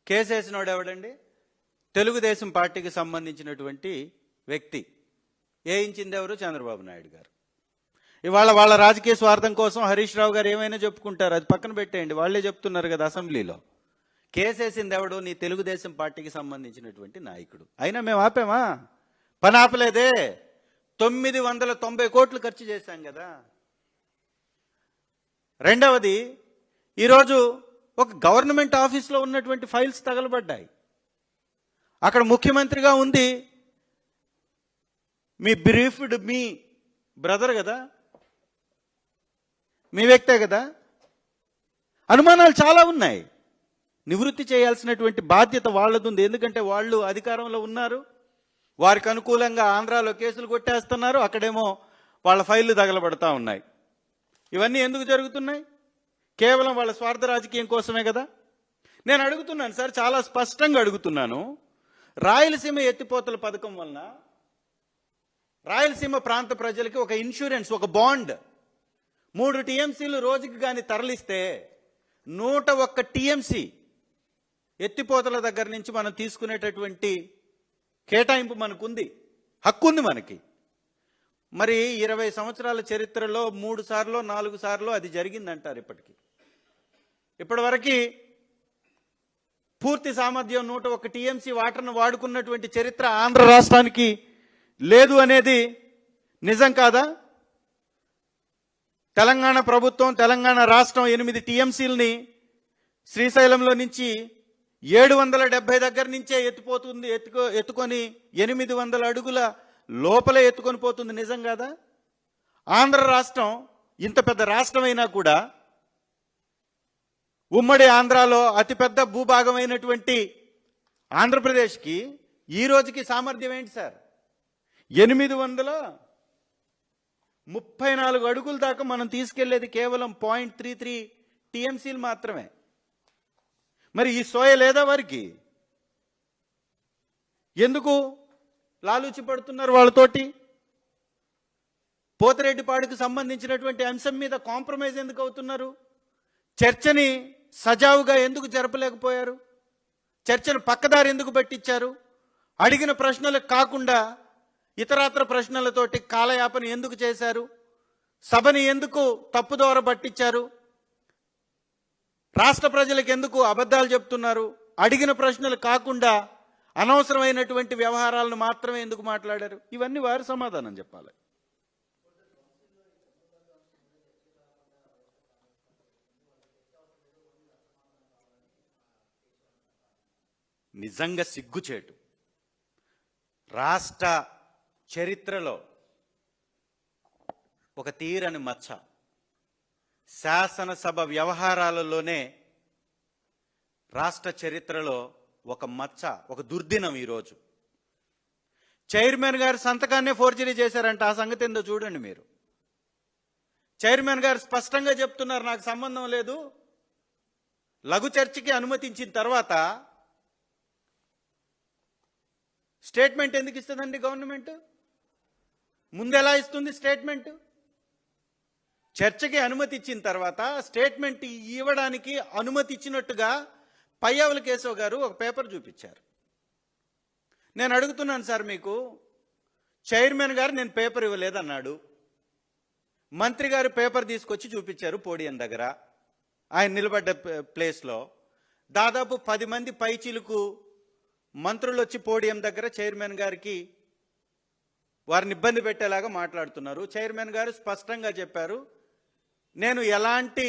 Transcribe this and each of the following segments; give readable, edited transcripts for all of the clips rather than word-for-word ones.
కేసేసినోడు ఎవడండి? తెలుగుదేశం పార్టీకి సంబంధించినటువంటి వ్యక్తి. వేయించింది ఎవరు? చంద్రబాబు నాయుడు గారు. ఇవాళ వాళ్ళ రాజకీయ స్వార్థం కోసం హరీష్ రావు గారు ఏమైనా చెప్పుకుంటారు, అది పక్కన పెట్టేయండి. వాళ్ళే చెప్తున్నారు కదా అసెంబ్లీలో. కేసేసింది ఎవడు? నీ తెలుగుదేశం పార్టీకి సంబంధించినటువంటి నాయకుడు. అయినా మేము ఆపామా? పని ఆపలేదే. 990 కోట్లు ఖర్చు చేశాం కదా. రెండవది, ఈరోజు ఒక గవర్నమెంట్ ఆఫీస్లో ఉన్నటువంటి ఫైల్స్ తగలబడ్డాయి. అక్కడ ముఖ్యమంత్రిగా ఉంది మీ బ్రీఫ్డ్ మీ బ్రదర్ కదా, మీ వ్యక్తే కదా. అనుమానాలు చాలా ఉన్నాయి. నివృత్తి చేయాల్సినటువంటి బాధ్యత వాళ్ళది ఉంది. ఎందుకంటే వాళ్ళు అధికారంలో ఉన్నారు. వారికి అనుకూలంగా ఆంధ్రాలో కేసులు కొట్టేస్తున్నారు, అక్కడేమో వాళ్ళ ఫైళ్లు తగలబడతా ఉన్నాయి. ఇవన్నీ ఎందుకు జరుగుతున్నాయి? కేవలం వాళ్ళ స్వార్థ రాజకీయం కోసమే కదా. నేను అడుగుతున్నాను సార్, చాలా స్పష్టంగా అడుగుతున్నాను. రాయలసీమ ఎత్తిపోతల పథకం వలన రాయలసీమ ప్రాంత ప్రజలకి ఒక ఇన్సూరెన్స్, ఒక బాండ్ 3 టీఎంసీలు రోజుకి కానీ తరలిస్తే 101 టీఎంసీ ఎత్తిపోతల దగ్గర నుంచి మనం తీసుకునేటటువంటి కేటాయింపు మనకుంది, హక్కు ఉంది మనకి. మరి 20 సంవత్సరాల చరిత్రలో 3 సార్లు 4 సార్లు అది జరిగిందంటారు. ఇప్పటివరకు పూర్తి సామర్థ్యం 101 టీఎంసీ వాటర్ను వాడుకున్నటువంటి చరిత్ర ఆంధ్ర రాష్ట్రానికి లేదు అనేది నిజం కాదా? తెలంగాణ ప్రభుత్వం, తెలంగాణ రాష్ట్రం 8 టీఎంసీలని శ్రీశైలంలో నుంచి 770 దగ్గర నుంచే ఎత్తిపోతుంది. ఎత్తుకొని 800 అడుగుల లోపలే ఎత్తుకొని పోతుంది. నిజం కాదా? ఆంధ్ర రాష్ట్రం ఇంత పెద్ద రాష్ట్రమైనా కూడా ఉమ్మడి ఆంధ్రాలో అతిపెద్ద భూభాగమైనటువంటి ఆంధ్రప్రదేశ్కి ఈ రోజుకి సామర్థ్యం ఏంటి సార్? 834 అడుగుల దాకా మనం తీసుకెళ్లేది కేవలం 0.33 టీఎంసీలు మాత్రమే. మరి ఈ సోయ లేదా వారికి? ఎందుకు లాలూచి పడుతున్నారు వాళ్ళతోటి? పోతిరెడ్డిపాడుకు సంబంధించినటువంటి అంశం మీద కాంప్రమైజ్ ఎందుకు అవుతున్నారు? చర్చని సజావుగా ఎందుకు జరపలేకపోయారు? చర్చను పక్కదారి ఎందుకు పట్టించారు? అడిగిన ప్రశ్నలకు కాకుండా ఇతరాత్ర ప్రశ్నలతోటి కాలయాపన ఎందుకు చేశారు? సభని ఎందుకు తప్పుదోవ పట్టించారు? రాష్ట్ర ప్రజలకు ఎందుకు అబద్ధాలు చెప్తున్నారు? అడిగిన ప్రశ్నలు కాకుండా అనవసరమైనటువంటి వ్యవహారాలను మాత్రమే ఎందుకు మాట్లాడారు? ఇవన్నీ వారు సమాధానం చెప్పాలి. నిజంగా సిగ్గుచేటు. రాష్ట్ర చరిత్రలో ఒక తీరని మచ్చ. శాసనసభ వ్యవహారాలలోనే రాష్ట్ర చరిత్రలో ఒక మచ్చ, ఒక దుర్దినం. ఈరోజు చైర్మన్ గారు సంతకాన్నే ఫోర్జరీ చేశారంట. ఆ సంగతి ఏందో చూడండి మీరు. చైర్మన్ గారు స్పష్టంగా చెప్తున్నారు, నాకు సంబంధం లేదు. లఘు చర్చకి అనుమతించిన తర్వాత స్టేట్మెంట్ ఎందుకు ఇస్తుందండి గవర్నమెంట్? ముందెలా ఇస్తుంది స్టేట్మెంట్? చర్చకి అనుమతి ఇచ్చిన తర్వాత స్టేట్మెంట్ ఇవ్వడానికి అనుమతి ఇచ్చినట్టుగా పయ్యావుల కేశవ్ గారు ఒక పేపర్ చూపించారు. నేను అడుగుతున్నాను సార్, మీకు చైర్మన్ గారు నేను పేపర్ ఇవ్వలేదన్నాడు. మంత్రి గారు పేపర్ తీసుకొచ్చి చూపించారు పోడియం దగ్గర, ఆయన నిలబడ్డ ప్లేస్లో. దాదాపు 10 మంది పైచిలుకు మంత్రులు వచ్చి పోడియం దగ్గర చైర్మన్ గారికి వారిని ఇబ్బంది పెట్టేలాగా మాట్లాడుతున్నారు. చైర్మన్ గారు స్పష్టంగా చెప్పారు, నేను ఎలాంటి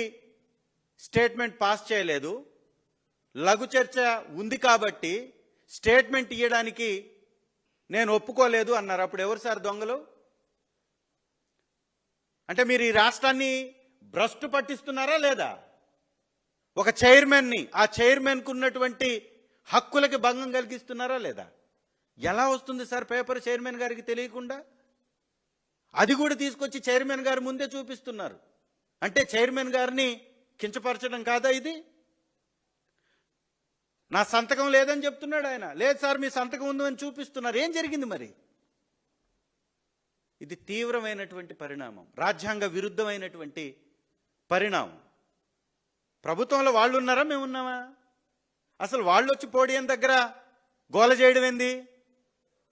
స్టేట్మెంట్ పాస్ చేయలేదు, లఘు చర్చ ఉంది కాబట్టి స్టేట్మెంట్ ఇవ్వడానికి నేను ఒప్పుకోలేదు అన్నారు. అప్పుడు ఎవరు సార్ దొంగలు? అంటే మీరు ఈ రాష్ట్రాన్ని భ్రష్టు పట్టిస్తున్నారా లేదా? ఒక చైర్మన్ని, ఆ చైర్మన్కు ఉన్నటువంటి హక్కులకి భంగం కలిగిస్తున్నారా లేదా? ఎలా వస్తుంది సార్ పేపర్ చైర్మన్ గారికి తెలియకుండా? అది కూడా తీసుకొచ్చి చైర్మన్ గారు ముందే చూపిస్తున్నారు. అంటే చైర్మన్ గారిని కించపరచడం కాదా ఇది? నా సంతకం లేదని చెప్తున్నాడు ఆయన. లేదు సార్ మీ సంతకం ఉందని చూపిస్తున్నారు. ఏం జరిగింది మరి? ఇది తీవ్రమైనటువంటి పరిణామం, రాజ్యాంగ విరుద్ధమైనటువంటి పరిణామం. ప్రభుత్వంలో వాళ్ళు ఉన్నారా, మేము ఉన్నామా? అసలు వాళ్ళు వచ్చి పోడియం దగ్గర గోల చేయడం ఏంది?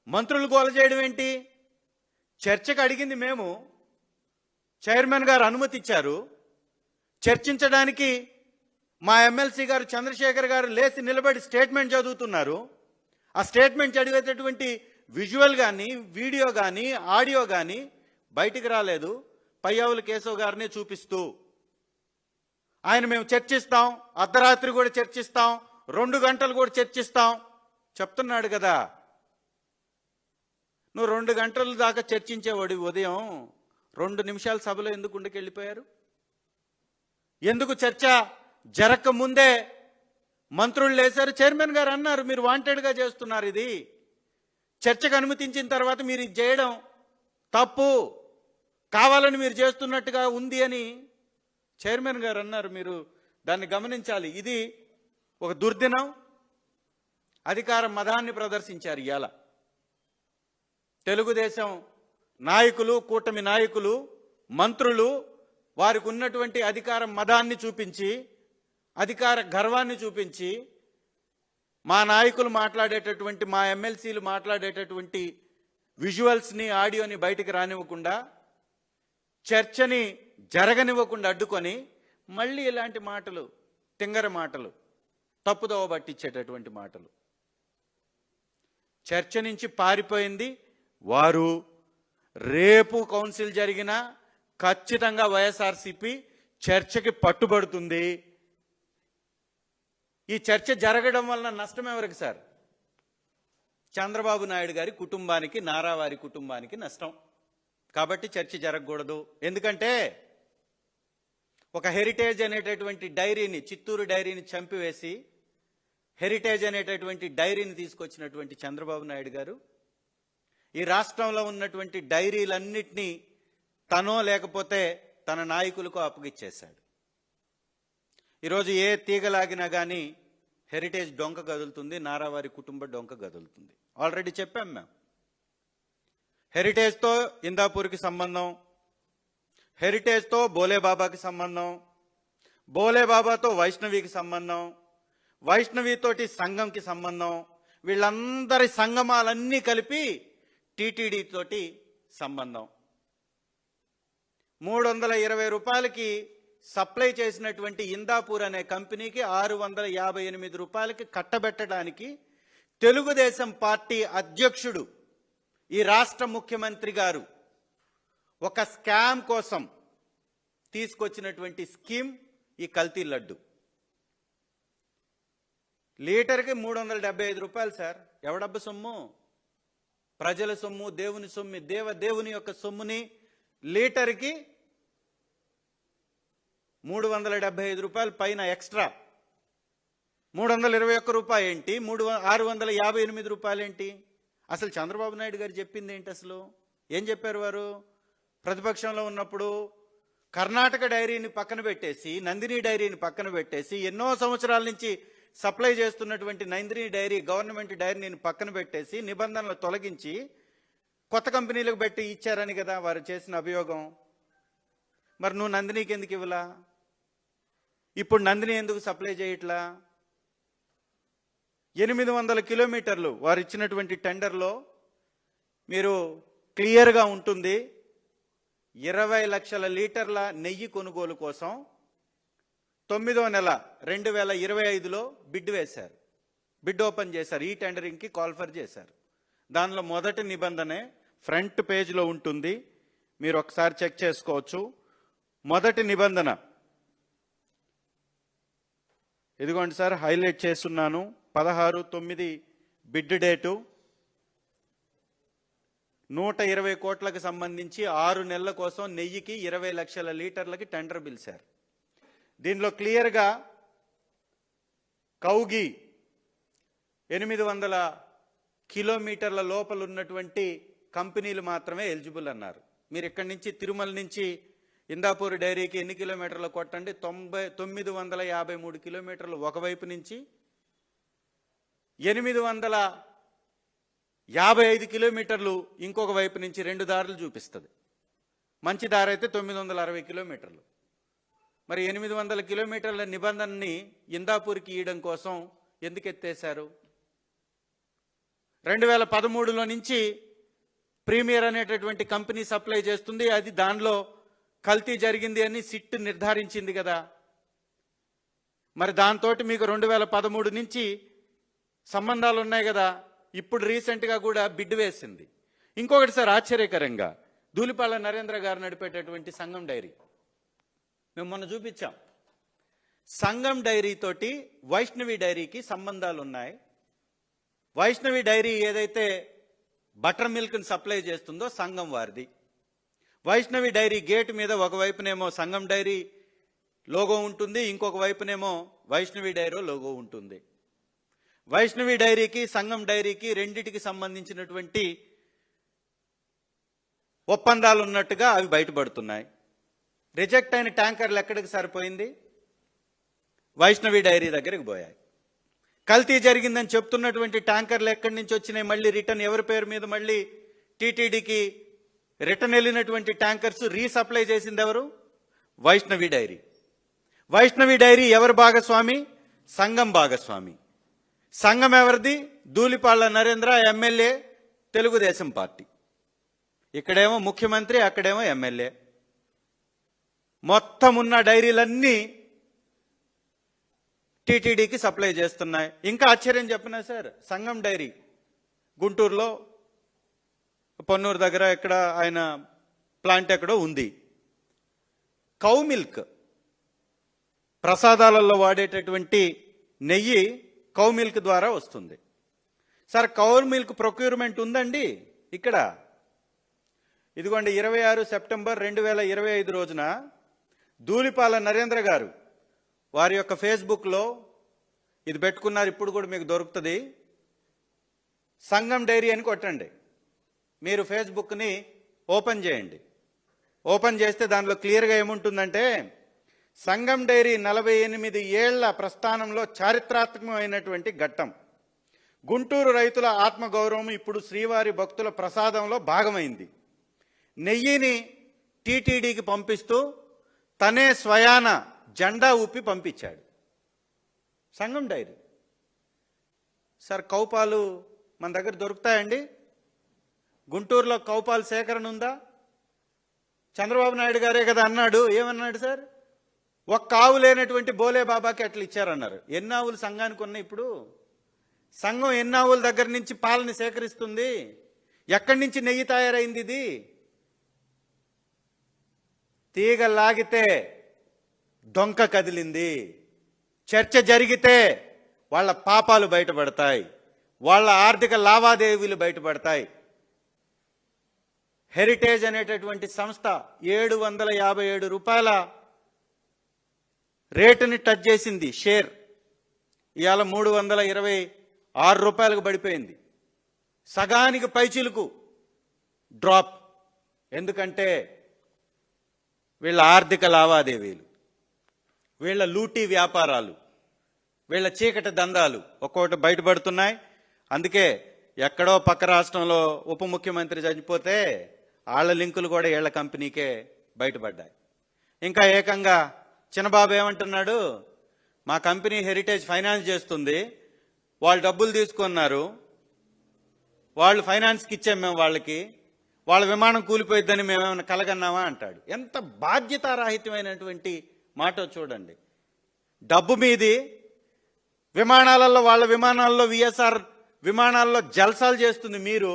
మంత్రులు గోల చేయడం ఏంటి? చర్చకు అడిగింది మేము, చైర్మన్ గారు అనుమతి ఇచ్చారు. చర్చించడానికి మా ఎమ్మెల్సీ గారు చంద్రశేఖర్ గారు లేచి నిలబడి స్టేట్మెంట్ చదువుతున్నారు. ఆ స్టేట్మెంట్ చదివేటటువంటి విజువల్ కానీ, వీడియో కానీ, ఆడియో కానీ బయటికి రాలేదు. పయ్యావుల కేశవ్ గారిని చూపిస్తూ ఆయన మేము చర్చిస్తాం, అర్ధరాత్రి కూడా చర్చిస్తాం, 2 గంటలు కూడా చర్చిస్తాం చెప్తున్నాడు కదా. నువ్వు 2 గంటల దాకా చర్చించేవాడు, ఉదయం 2 నిమిషాల సభలో ఎందుకు ఉండకెళ్ళిపోయారు? ఎందుకు చర్చ జరగక ముందే మంత్రులు లేశారు? చైర్మన్ గారు అన్నారు, మీరు వాంటెడ్గా చేస్తున్నారు, ఇది చర్చకు అనుమతించిన తర్వాత మీరు ఇది చేయడం తప్పు, కావాలని మీరు చేస్తున్నట్టుగా ఉంది అని చైర్మన్ గారు అన్నారు. మీరు దాన్ని గమనించాలి. ఇది ఒక దుర్దినం. అధికార మదాన్ని ప్రదర్శించారు ఇవాళ తెలుగుదేశం నాయకులు, కూటమి నాయకులు, మంత్రులు వారికి ఉన్నటువంటి అధికార మదాన్ని చూపించి, అధికార గర్వాన్ని చూపించి, మా నాయకులు మాట్లాడేటటువంటి, మా ఎమ్మెల్సీలు మాట్లాడేటటువంటి విజువల్స్ని, ఆడియోని బయటికి రానివ్వకుండా, చర్చని జరగనివ్వకుండా అడ్డుకొని మళ్ళీ ఇలాంటి మాటలు, తింగర మాటలు, తప్పుదోవ పట్టించేటటువంటి మాటలు. చర్చ నుంచి పారిపోయింది వారు. రేపు కౌన్సిల్ జరిగినా ఖచ్చితంగా వైఎస్ఆర్సీపీ చర్చకి పట్టుబడుతుంది. ఈ చర్చ జరగడం వలన నష్టం ఎవరికి సార్? చంద్రబాబు నాయుడు గారి కుటుంబానికి, నారా వారి కుటుంబానికి నష్టం. కాబట్టి చర్చ జరగకూడదు. ఎందుకంటే ఒక హెరిటేజ్ అనేటటువంటి డైరీని, చిత్తూరు డైరీని చంపివేసి హెరిటేజ్ అనేటటువంటి డైరీని తీసుకొచ్చినటువంటి చంద్రబాబు నాయుడు గారు ఈ రాష్ట్రంలో ఉన్నటువంటి డైరీలన్నిటినీ తనో లేకపోతే తన నాయకులకు అప్పగిచ్చేశాడు. ఈరోజు ఏ తీగలాగినా కానీ హెరిటేజ్ డొంక కదులుతుంది, నారావారి కుటుంబ డొంక కదులుతుంది. ఆల్రెడీ చెప్పాం మేము. హెరిటేజ్తో ఇందాపూర్కి సంబంధం, హెరిటేజ్తో బోలేబాబాకి సంబంధం, బోలేబాబాతో వైష్ణవికి సంబంధం, వైష్ణవితోటి సంఘంకి సంబంధం, వీళ్ళందరి సంగమాలన్నీ కలిపి టీటీడీ తోటి సంబంధం. 320 రూపాయలకి సప్లై చేసినటువంటి ఇందాపూర్ అనే కంపెనీకి 658 రూపాయలకి కట్టబెట్టడానికి తెలుగుదేశం పార్టీ అధ్యక్షుడు, ఈ రాష్ట్ర ముఖ్యమంత్రి గారు ఒక స్కామ్ కోసం తీసుకొచ్చినటువంటి స్కీమ్ ఈ కల్తీ లడ్డు. లీటర్కి 375 రూపాయలు సార్. ఎవడబ్బ సొమ్ము? ప్రజల సొమ్ము, దేవుని సొమ్ము, దేవుని యొక్క సొమ్ముని లీటర్కి 375 రూపాయలు పైన ఎక్స్ట్రా. 321 రూపాయి ఏంటి? 658 రూపాయలు ఏంటి? అసలు చంద్రబాబు నాయుడు గారు చెప్పింది ఏంటి? అసలు ఏం చెప్పారు వారు? ప్రతిపక్షంలో ఉన్నప్పుడు కర్ణాటక డైరీని పక్కన పెట్టేసి, నందిని డైరీని పక్కన పెట్టేసి, ఎన్నో సంవత్సరాల నుంచి సప్లై చేస్తున్నటువంటి నందిని డైరీ, గవర్నమెంట్ డైరీని పక్కన పెట్టేసి నిబంధనలు తొలగించి కొత్త కంపెనీలకు పెట్టి ఇచ్చారని కదా వారు చేసిన అభియోగం. మరి నువ్వు నందినికి ఎందుకు ఇవ్వలా? ఇప్పుడు నందిని ఎందుకు సప్లై చేయట్లా? 800 కిలోమీటర్లు వారు ఇచ్చినటువంటి టెండర్లో మీరు క్లియర్గా ఉంటుంది. 20 లక్షల లీటర్ల నెయ్యి కొనుగోలు కోసం 9వ నెల 2025లో బిడ్ వేశారు, బిడ్ ఓపెన్ చేశారు, ఈ టెండరింగ్కి కాల్ఫర్ చేశారు. దానిలో మొదటి నిబంధనే ఫ్రంట్ పేజ్లో ఉంటుంది, మీరు ఒకసారి చెక్ చేసుకోవచ్చు. మొదటి నిబంధన ఇదిగోండి సార్, హైలైట్ చేస్తున్నాను. 16/9 బిడ్ డేటు. 120 కోట్లకు సంబంధించి 6 నెలల కోసం నెయ్యికి 20 లక్షల లీటర్లకి టెండర్ పిలిచారు. దీనిలో క్లియర్గా కౌగి 800 కిలోమీటర్ల లోపల ఉన్నటువంటి కంపెనీలు మాత్రమే ఎలిజిబుల్ అన్నారు. మీరు ఇక్కడి నుంచి తిరుమల నుంచి ఇందాపూర్ డైరీకి ఎన్ని కిలోమీటర్లు కొట్టండి? 953 కిలోమీటర్లు ఒకవైపు నుంచి, 855 కిలోమీటర్లు ఇంకొక వైపు నుంచి, 2 దారులు చూపిస్తుంది. మంచి దారి అయితే 960 కిలోమీటర్లు. మరి 800 కిలోమీటర్ల నిబంధనని ఇందాపూర్కి ఇవ్వడం కోసం ఎందుకు ఎత్తేశారు? 2013లో నుంచి ప్రీమియర్ అనేటటువంటి కంపెనీ సప్లై చేస్తుంది, అది దానిలో కల్తీ జరిగింది అని సిట్ నిర్ధారించింది కదా. మరి దాంతో మీకు 2013 నుంచి సంబంధాలు ఉన్నాయి కదా. ఇప్పుడు రీసెంట్గా కూడా బిడ్ వేసింది. ఇంకొకటి సార్, ఆశ్చర్యకరంగా ధూళిపాళ్ల నరేంద్ర గారు నడిపేటటువంటి సంఘం డైరీ మేము మొన్న చూపించాం. సంఘం డైరీ తోటి వైష్ణవి డైరీకి సంబంధాలు ఉన్నాయి. వైష్ణవి డైరీ ఏదైతే బటర్ మిల్క్ని సప్లై చేస్తుందో సంఘం వారిది. వైష్ణవి డైరీ గేట్ మీద ఒకవైపునేమో సంఘం డైరీ లోగో ఉంటుంది, ఇంకొక వైపునేమో వైష్ణవి డైరీ లోగో ఉంటుంది. వైష్ణవి డైరీకి సంఘం డైరీకి రెండిటికి సంబంధించినటువంటి ఒప్పందాలు ఉన్నట్టుగా అవి బయటపడుతున్నాయి. రిజెక్ట్ అయిన ట్యాంకర్లు ఎక్కడికి సరిపోయింది? వైష్ణవి డైరీ దగ్గరికి పోయాయి. కల్తీ జరిగిందని చెప్తున్నటువంటి ట్యాంకర్లు ఎక్కడి నుంచి వచ్చినాయి? మళ్ళీ రిటర్న్ ఎవరి పేరు మీద? మళ్ళీ టీటీడీకి రిటర్న్ వెళ్ళినటువంటి ట్యాంకర్స్ రీసప్లై చేసింది ఎవరు? వైష్ణవి డైరీ. వైష్ణవి డైరీ ఎవరి భాగస్వామి? సంఘం భాగస్వామి. సంఘం ఎవరిది? Dhulipalla Narendra, MLA, Telugu Desam party. ఇక్కడేమో ముఖ్యమంత్రి, అక్కడేమో ఎమ్మెల్యే. మొత్తం ఉన్న డైరీలన్నీ టీటీడీకి సప్లై చేస్తున్నాయి. ఇంకా ఆశ్చర్యం చెప్పినా సార్, సంఘం డైరీ గుంటూరులో పొన్నూరు దగ్గర ఎక్కడ ఆయన ప్లాంట్ ఎక్కడో ఉంది. కౌ మిల్క్, ప్రసాదాలలో వాడేటటువంటి నెయ్యి కౌ మిల్క్ ద్వారా వస్తుంది. సార్, కౌ మిల్క్ ప్రొక్యూర్మెంట్ ఉందండి ఇక్కడ. ఇదిగోండి, 26 సెప్టెంబర్ 2025 రోజున ధూళిపాళ్ల నరేంద్ర గారు వారి యొక్క ఫేస్బుక్లో ఇది పెట్టుకున్నారు. ఇప్పుడు కూడా మీకు దొరుకుతుంది. సంఘం డైరీ అని కొట్టండి. మీరు ఫేస్బుక్ని ఓపెన్ చేయండి. ఓపెన్ చేస్తే దానిలో క్లియర్గా ఏముంటుందంటే, సంఘం డైరీ 48 ఏళ్ల ప్రస్థానంలో చారిత్రాత్మకమైనటువంటి ఘట్టం. గుంటూరు రైతుల ఆత్మగౌరవం ఇప్పుడు శ్రీవారి భక్తుల ప్రసాదంలో భాగమైంది. నెయ్యిని టీటీడీకి పంపిస్తూ తనే స్వయాన జెండా ఊపి పంపించాడు. సంఘం డైరీ. సార్, కౌపాలు మన దగ్గర దొరుకుతాయండి? గుంటూరులో కౌపాలు సేకరణ ఉందా? చంద్రబాబు నాయుడు గారే కదా అన్నాడు. ఏమన్నాడు సార్? ఒక్క ఆవు లేనటువంటి బోలే బాబాకి అట్లా ఇచ్చారన్నారు. ఎన్ని ఆవులు సంఘానికి ఉన్నాయి? ఇప్పుడు సంఘం ఎన్ని ఆవుల దగ్గర నుంచి పాలని సేకరిస్తుంది? ఎక్కడి నుంచి నెయ్యి తయారైంది? ఇది తీగ లాగితే డొంక కదిలింది. చర్చ జరిగితే వాళ్ళ పాపాలు బయటపడతాయి, వాళ్ళ ఆర్థిక లావాదేవీలు బయటపడతాయి. హెరిటేజ్ అనేటటువంటి సంస్థ 757 రూపాయల రేటుని టచ్ చేసింది షేర్. ఇవాళ 326 రూపాయలకు పడిపోయింది. సగానికి పైచిలుకు డ్రాప్. ఎందుకంటే వీళ్ళ ఆర్థిక లావాదేవీలు, వీళ్ళ లూటీ వ్యాపారాలు, వీళ్ళ చీకటి దందాలు ఒక్కొక్కటి బయటపడుతున్నాయి. అందుకే ఎక్కడో పక్క రాష్ట్రంలో ఉప ముఖ్యమంత్రి చనిపోతే వాళ్ళ లింకులు కూడా వీళ్ళ కంపెనీకే బయటపడ్డాయి. ఇంకా ఏకంగా చిన్నబాబు ఏమంటున్నాడు? మా కంపెనీ హెరిటేజ్ ఫైనాన్స్ చేస్తుంది, వాళ్ళు డబ్బులు తీసుకున్నారు, వాళ్ళు ఫైనాన్స్కి ఇచ్చాం మేము వాళ్ళకి, వాళ్ళ విమానం కూలిపోయిద్దని మేమేమైనా కలగన్నామా అంటాడు. ఎంత బాధ్యతారాహిత్యమైనటువంటి మాట చూడండి. డబ్బు మీది విమానాలలో, వాళ్ళ విమానాల్లో, విఎస్ఆర్ విమానాల్లో జల్సాలు చేస్తుంది మీరు.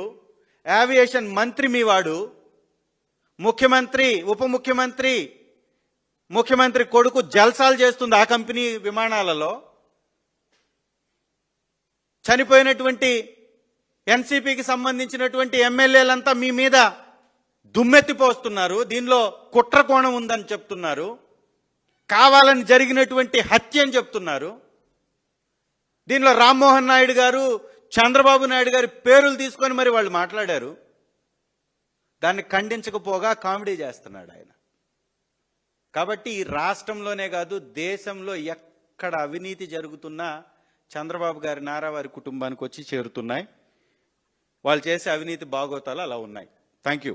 ఏవియేషన్ మంత్రి మీ వాడు, ముఖ్యమంత్రి, ఉప ముఖ్యమంత్రి, ముఖ్యమంత్రి కొడుకు జల్సాలు చేస్తుంది ఆ కంపెనీ విమానాలలో. చనిపోయినటువంటి ఎన్సీపీకి సంబంధించినటువంటి ఎమ్మెల్యేలంతా మీ మీద దుమ్మెత్తిపోస్తున్నారు. దీనిలో కుట్ర కోణం ఉందని చెప్తున్నారు, కావాలని జరిగినటువంటి హత్య అని చెప్తున్నారు. దీనిలో రామ్మోహన్ నాయుడు గారు, చంద్రబాబు నాయుడు గారి పేర్లు తీసుకొని మరి వాళ్ళు మాట్లాడారు. దాన్ని ఖండించకపోగా కామెడీ చేస్తున్నాడు ఆయన. కాబట్టి ఈ రాష్ట్రంలోనే కాదు, దేశంలో ఎక్కడ అవినీతి జరుగుతున్నా చంద్రబాబు గారి, నారా వారి కుటుంబానికి వచ్చి చేరుతున్నాయి. వాళ్ళు చేసే అవినీతి బాగోతాలు అలా ఉన్నాయి. Thank you.